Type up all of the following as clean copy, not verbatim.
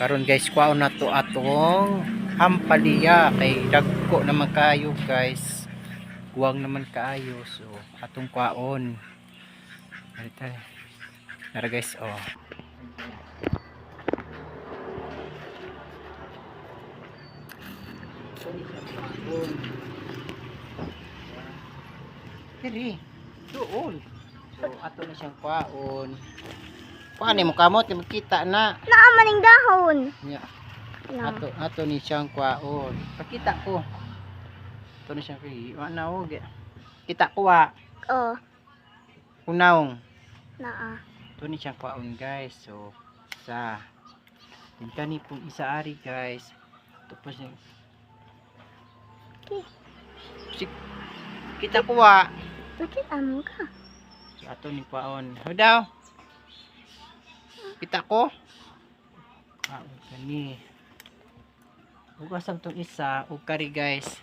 Karon guys, kwaon na to atong Ampalaya kay dagko naman kaayo guys. Guwang naman kaayo. So atong kwaon. Tara guys, oh. Diri, doon. So ato na siyang kwaon. Paano mo kamot, makita na. Maning dahon. Yeah. No. Ato ni siyang kwaon. Pakita ko. Ato ni siyang kwaon. Kita ko Oh, Unaw. naa. Ato ni siyang kwaon guys. So isa. Tingnan ni pong isa ari guys. Ito pa siya. Okay. Kita ko Bakit amo ka? So ato ni kwaon. Ho daw. Kita ko. Kani. Ugasam tong isa, ug kari guys.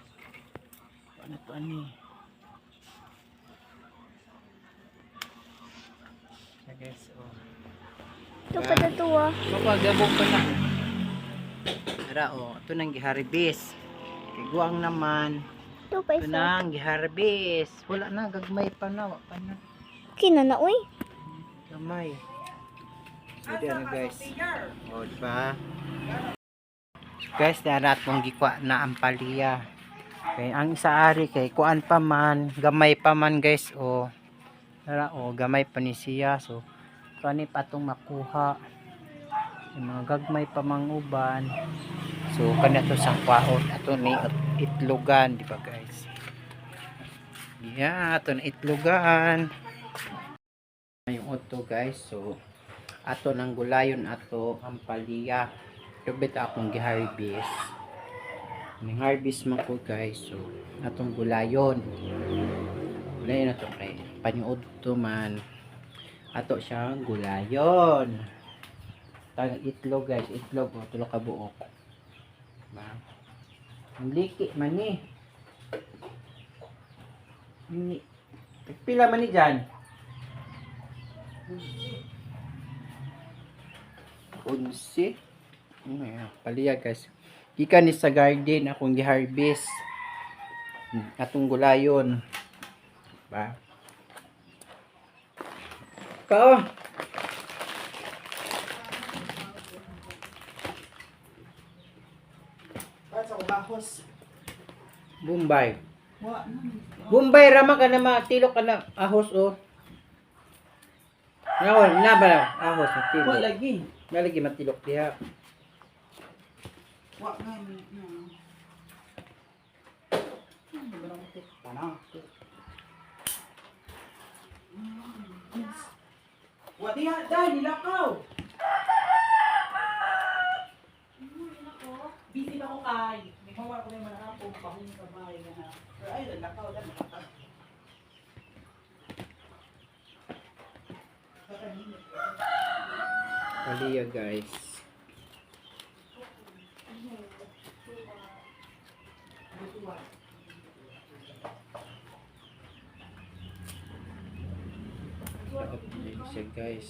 Ano to ani? So guys, oh. Ito pa na to ah. Mapagabog pa na. Tara, oh, ito nang giharibis. Kay guwang naman. Ito pa Ito isa. nang giharibis. Wala na, gagmay pa na. Wala pa na. Kinana, uy. Gamay. So, diyan na guys. O, diba? So, guys, narat mong gikwa na Ampalaya. Okay, ang isa ari kay kuan pa man, gamay pa man guys. O, tara, o, gamay pa ni siya. So, kani pa itong makuha. Yung mga gagmay pa mang uban. So, kanya to sang kwaon. Ato ni itlogan, di ba guys? Yeah, ato na itlogan. Yung auto guys. So, ato ng gulayon ato Ampalaya. Lubit akong giharvest. Ning harvest man ko guys. So, atong gulayon. Gulayon ato kay paniud to man. Ato siyang gulayon. Tag itlog guys, itlog o tulo ka buok. Ba? Ang liki man ni. Pila man ni dyan? Unsi. Palaya guys. Gikan ni sa garden akong giharvest. Atong gulayon. Ba? Kao. Bombay. Bombay rama ka na matilok ka na ahos o. Ngayon, na ba na ahos matilok? Wala lagi. Nalagi matilok diha. Wala na. Wala diha, dahil nilakaw. Busy na ko kay. May mawa ko na yung manakapong pahong kamay na. Pero ay, nilakaw na nakaka. Palaya guys. Sarap siya guys.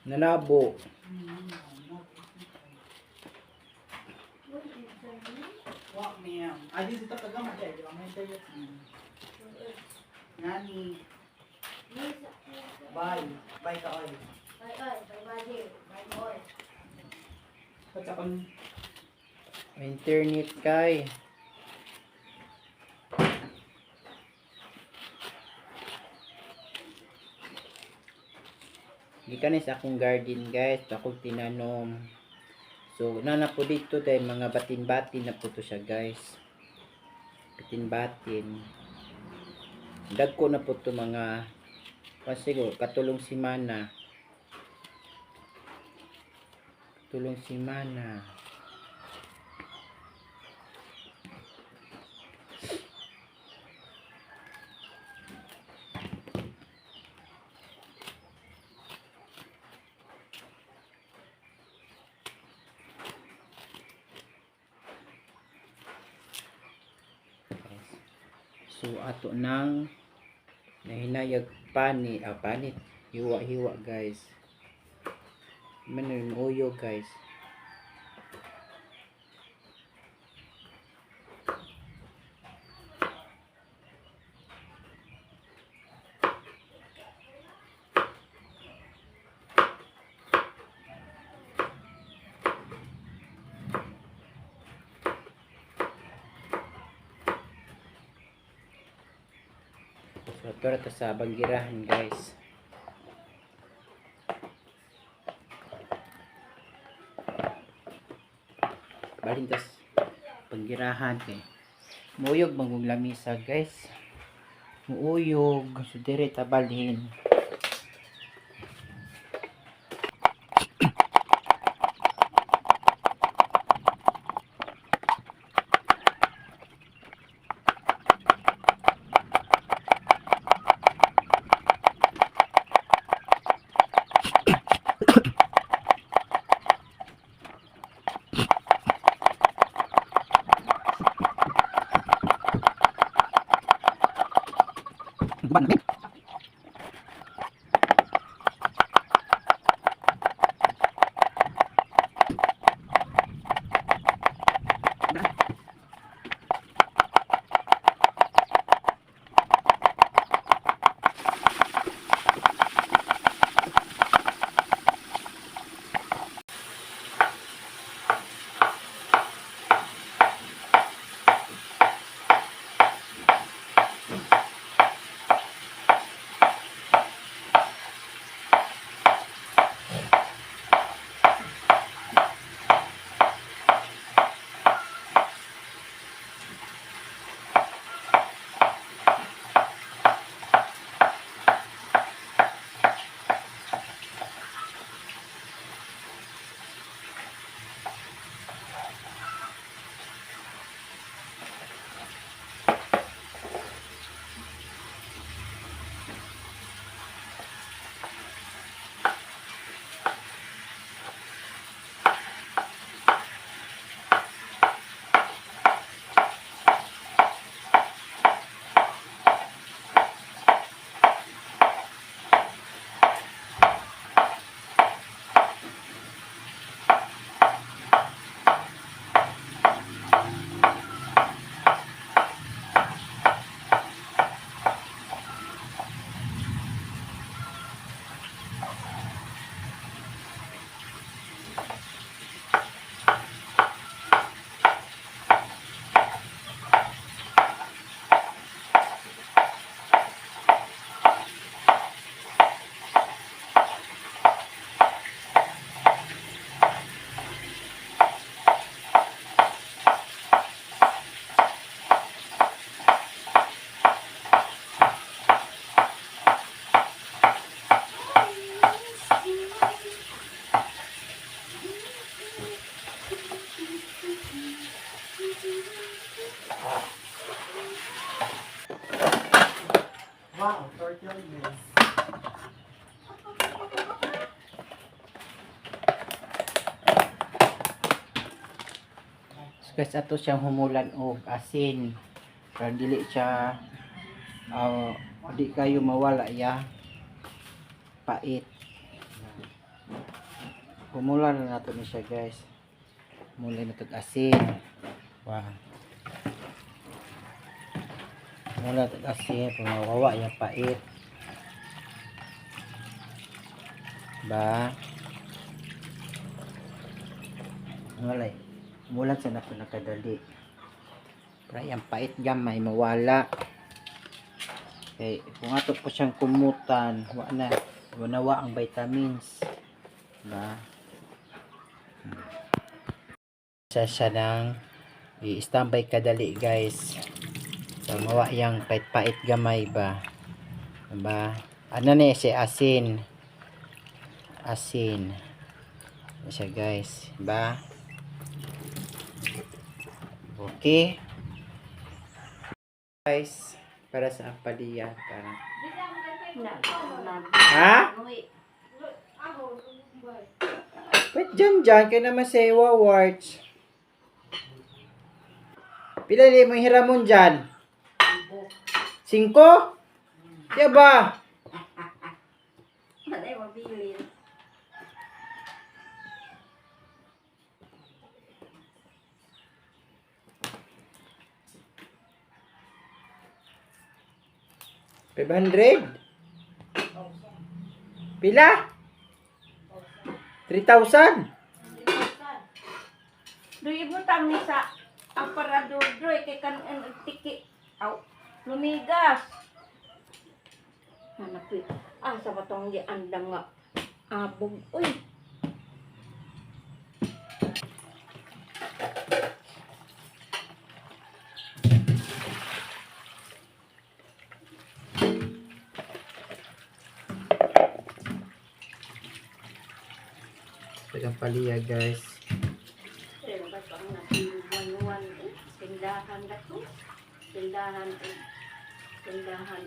Nanabo. Wak ma'am. Ay, dito kagama dahil. Di ba may internet? Nani. Bye. Bye ka oy. Pagkakon. Internet kay. Gikan ni sa akong garden guys, akong tinanom. So nana po dito dahil mga batin-batin na po to siya guys. Batin-batin. Dagko na po to mga siguro katulong simana. Katulong simana. So ato nang nahinayag panit, hiwa-hiwa guys. Manon uyo guys. So ito na sa banggirahan guys. Balintas panggirahan kay muuyog bangong lamisa guys. Muuyog so dire tabalhin. Wow, tortillas. So guys ato siyang humulan og asin. Para dili siya di kayo mawala ya pait. Humulan na nato ni siya guys. Humulan na tog asin. Wow. Humulan tog asin para mawawa ya pait. Ba walay mulan sa nato nakadali para yung pait gamay mawala kay kung ato po siyang kumutan wanawa ang vitamins ba siya nang i-standby kadali guys so mawa yung pait-pait gamay ba ano na si asin siya guys ba okay guys para sa ampalaya para ha pwede dyan kaya naman sa iwa words pila di mo hiramon dyan 5? Siya ba? Malay mabilin. $500? Pila? 3,000? Doy mo tami sa aparador doy kay kan tiki. Aw, lumigas. Hanap ko. Sa batong di andang nga abog. Uy. Ampalaya guys. Pero ba pang napiwan-wan tindahan na to. Tindahan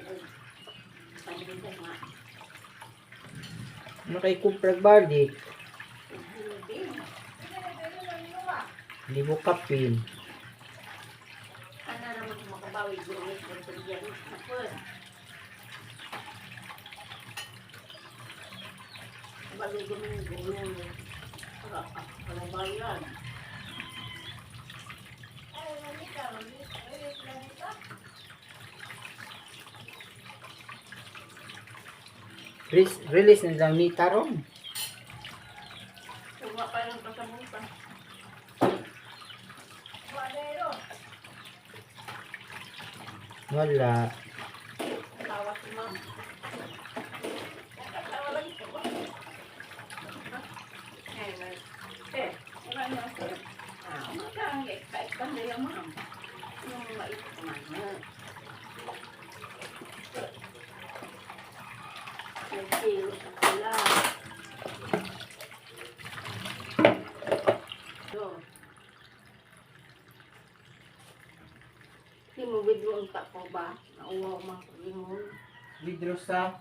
o paninda nga. Nakikumpra balik. Hindi. Hindi mo kapin. Ana naman makabawi gumit ko diyan. Ako. Bago gumit. Kalabayan. Release na lang ni Tarong. Suwa pa lang kasabutan. Wala. Tawag si ma'am. Tawa lagi ko ba? Wala na sir. Magkang-expect ka na yung ma'am. Yung maisip naman. Nag-zero sa pula. So, hindi mo withdraw ang tako ba? Nauwa ko mga pag-ingon. Withdraw sa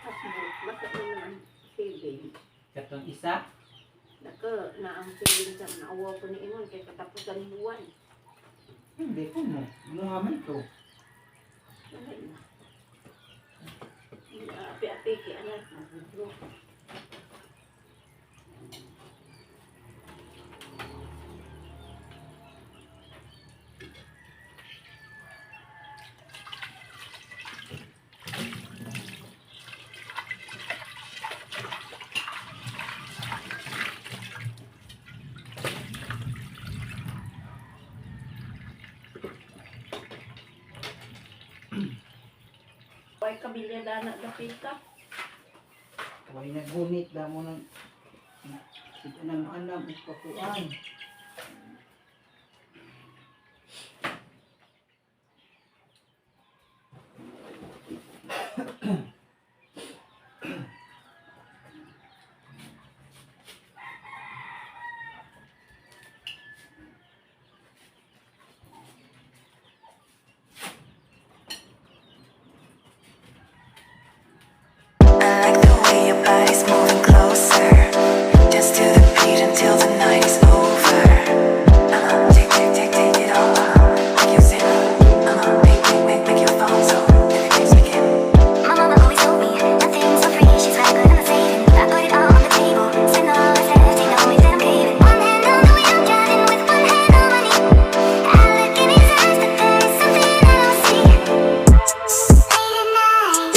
Basta ko naman saving. katong isa. Na ang saving sa nauwa ko ni ingon kay katapusan ng buwan. Hindi ko mo. Muhammad to. Wala na. Api-api kay anak mag-withdraw. Ay kabilya na dapit ka. Huwag nagunit na mo ng ito ng anak ipakuan. I like the way your body's moving closer. Just to the beat until the night is over. Take it all out. Make you sin. Make your phone so everything's begin. My mama always told me nothing's for free. She's got good and saving. I put it all on the table. Spend all I said, take no way that I'm caving. One hand on the wheel, driving with one hand on my knee. I look in his eyes, but there is something I don't see. Late at night,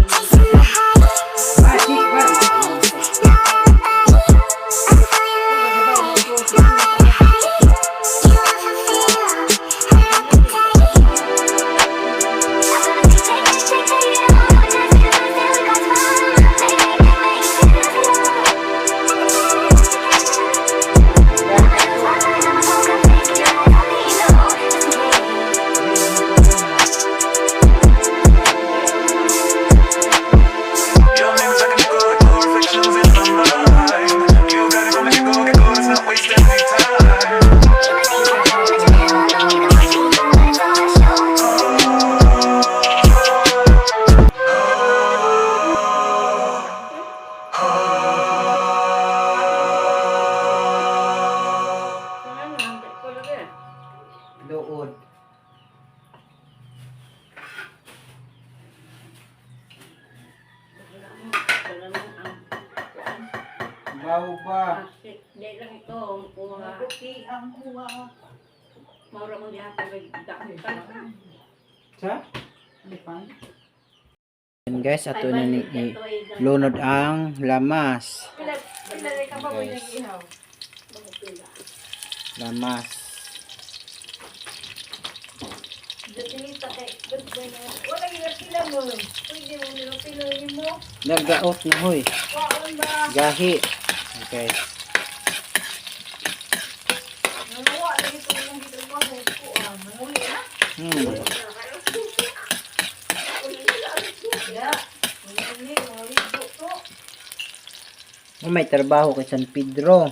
chasing the high. Baho ba? Hindi lang ito. Ang kuha. Ang kuha. Maura mo diyan pag nagdaktan ka. Sa? Lipan. Yan guys, ato na ni lunod ang lamas. Pinalay ka pa mo yung ihaw. Lamas. Wala yung sila mo. Pwede mo nila piloyin mo. Nagaot na hoy. Waon ba? Gahi. Okay. Nanawa na ito yung dito mo. Manguli na. Ya. Manguli to. Oh, may trabaho kay San Pedro.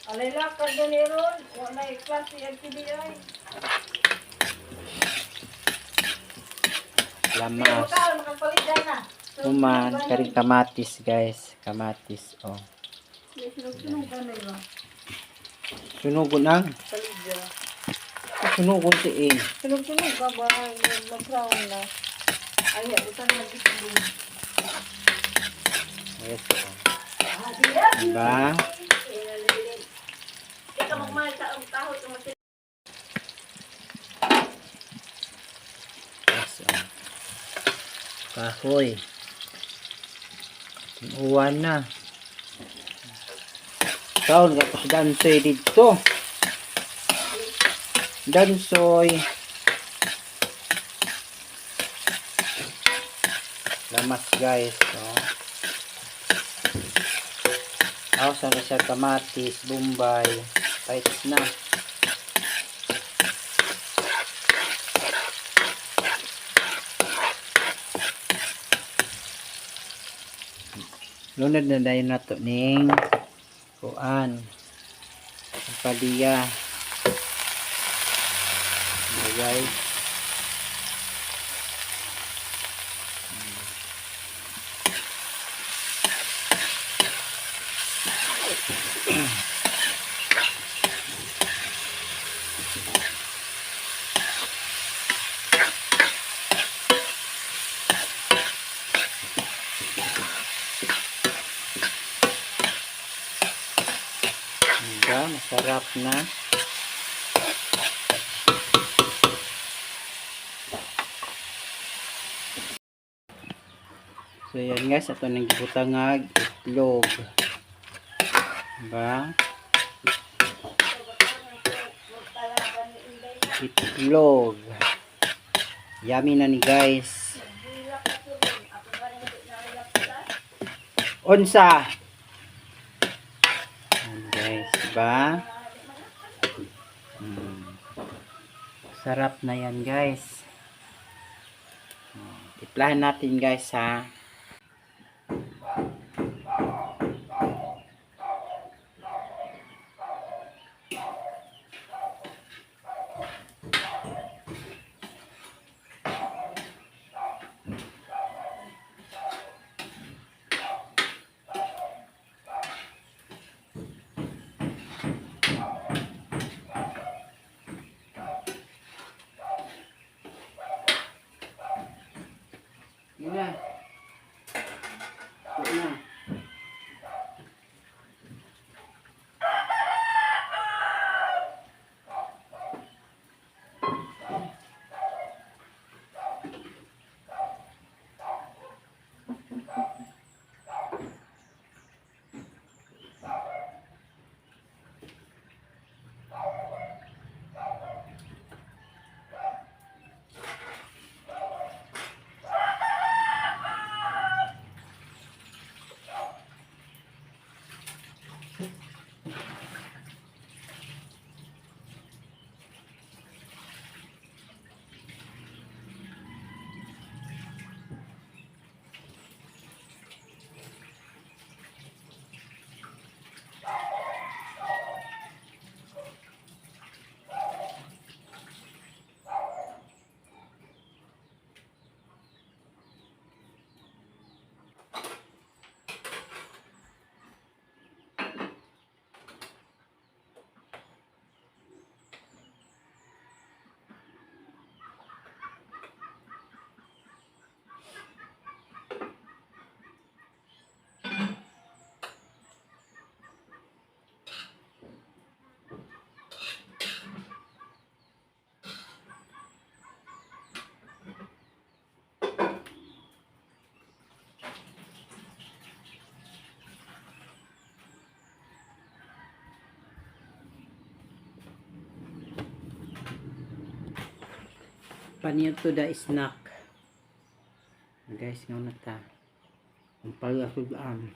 Alay lakad na ni Ron. Wala yung klase yung TBI. Lamas. Makagpalit dyan na. Uman, karing kamatis guys. Kamatis. Oh. Sunog-sunog ka na yun. Sunugon ang. Paligya. Sunugon si eh. Sunog-sunog ka ba? Mag-brown na. Ay, ito na mag-sunog. Yes. Ah, diya. Diba? Ika magmahal sa ang kahoy. Yes. Oh. Kahoy. Uwan na. Kaon ka sa dansoy dito. Dansoy. Lamas guys. Oh. Sa siya kamatis, bombay, tights na. Lunod na dahil na to ning kuan. Ampalaya. Guys. Masarap na. So yan guys, ito nang gibutangag itlog. Diba? Itlog. Yummy na ni guys. Unsa? Guys, diba? Sarap na yan guys. Tiplahan natin guys ha. Yun na. Yun na. Paniyo to the snack. Guys, nga na ta. Ampalaya sud.an.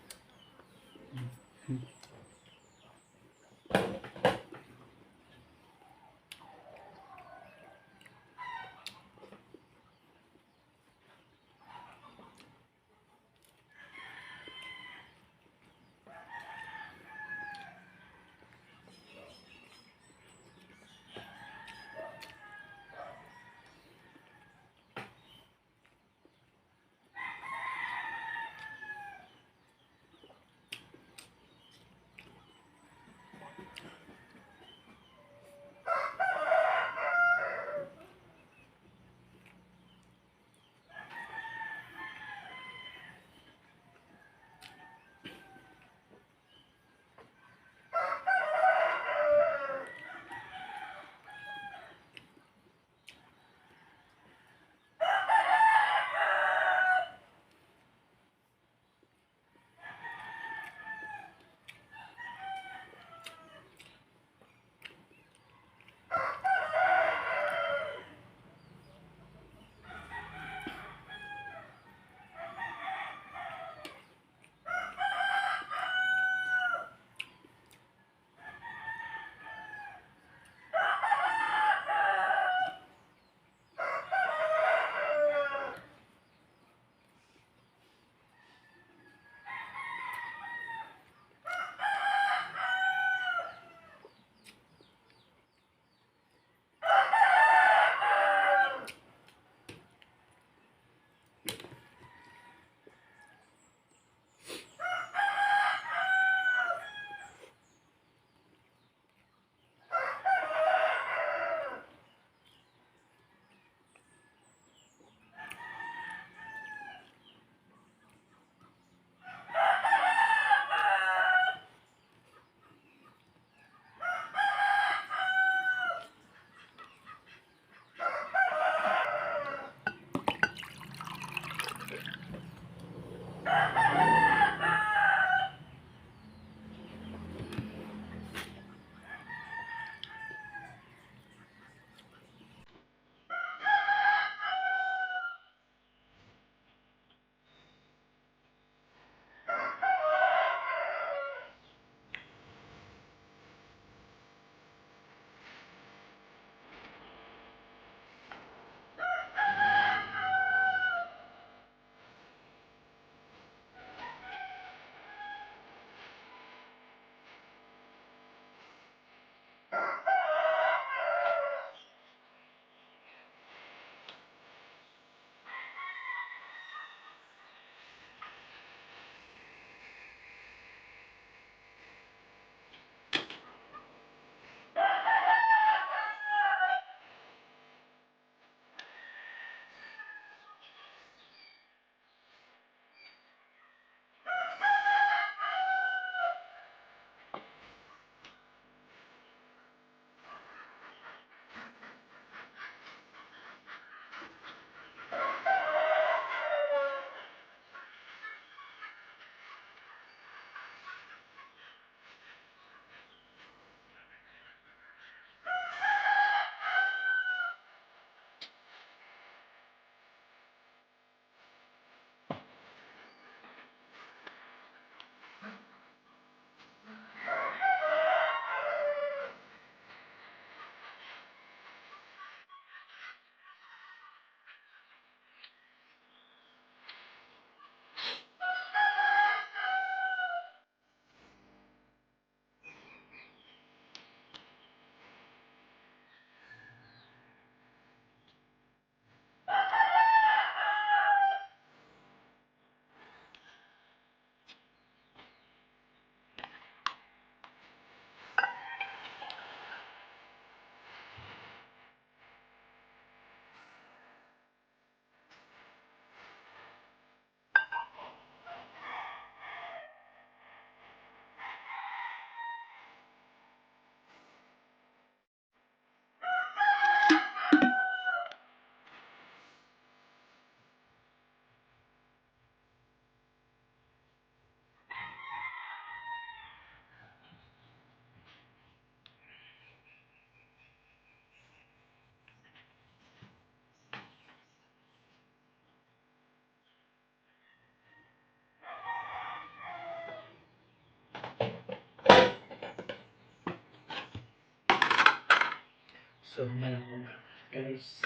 So, malamang guys,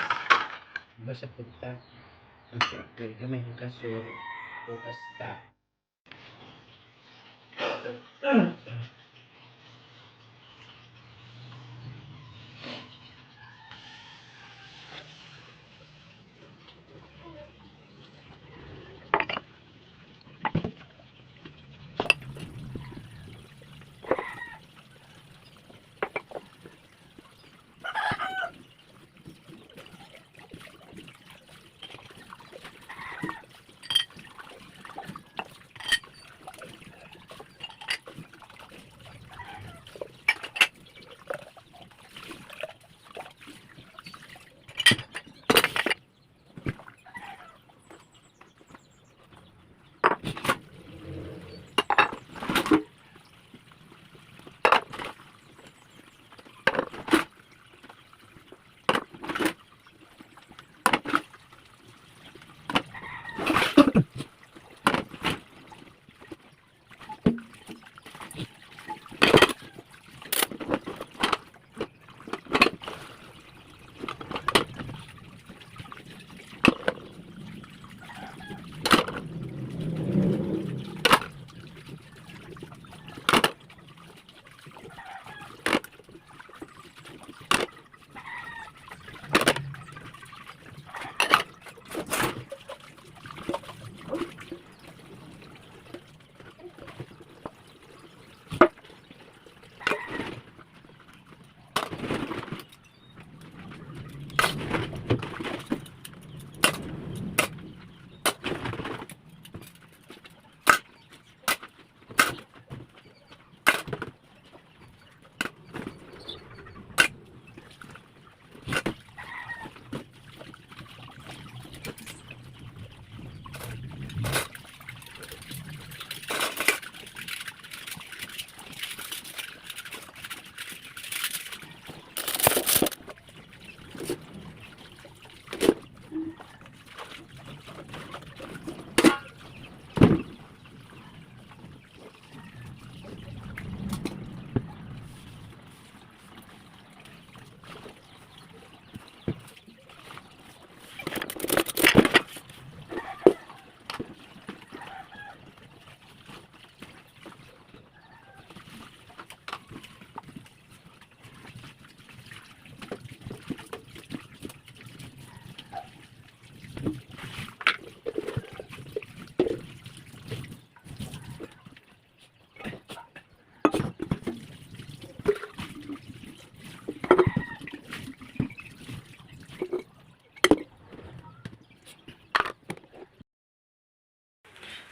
basta punta. Ang siyempre, gamay ng kasur. O basta.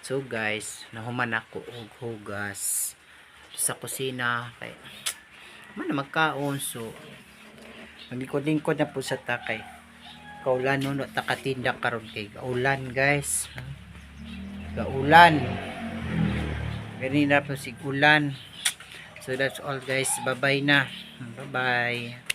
So guys, nahuman ako og hugas sa kusina kay man na magkaon, so maglikod-lingkod na po sa takay kaulan no takatinda karon kay gaulan guys, gaulan ganina po sig ulan. So that's all guys, bye bye na, bye bye.